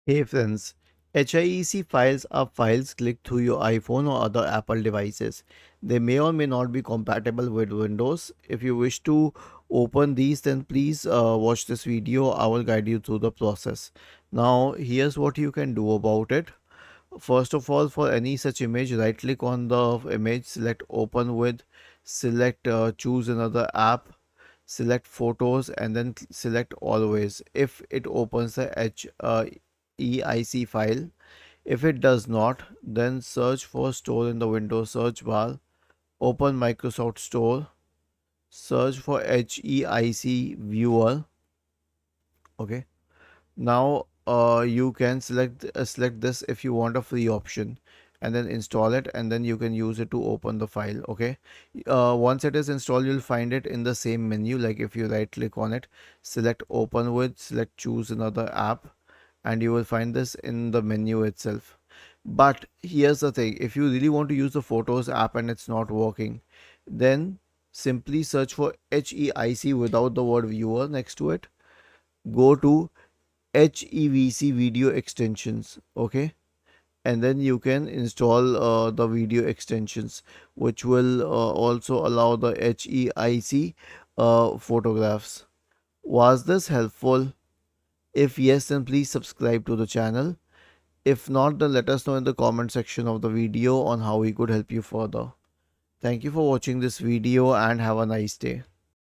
Hey friends, HEIC files are files clicked through your iPhone or other Apple devices. They may or may not be compatible with Windows. If you wish to open these, then please watch this video. I will guide you through the process. Now, here's what you can do about it. First of all, for any such image, right click on the image, select open with, select choose another app, select photos, and then select always if it opens the HEIC file. If it does not, then search for store in the Windows search bar, open Microsoft Store, search for HEIC viewer. Okay. Now you can select this if you want a free option, and then install it, and then you can use it to open the file. Okay. Once it is installed, you'll find it in the same menu. Like if you right click on it, select open with, select choose another app, and you will find this in the menu itself. But here's the thing, if you really want to use the photos app and it's not working, then simply search for HEIC without the word viewer next to it. Go to HEVC video extensions. Okay, and then you can install the video extensions, which will also allow the HEIC photographs. Was this helpful? If yes, then please subscribe to the channel. If not, then let us know in the comment section of the video on how we could help you further. Thank you for watching this video and have a nice day.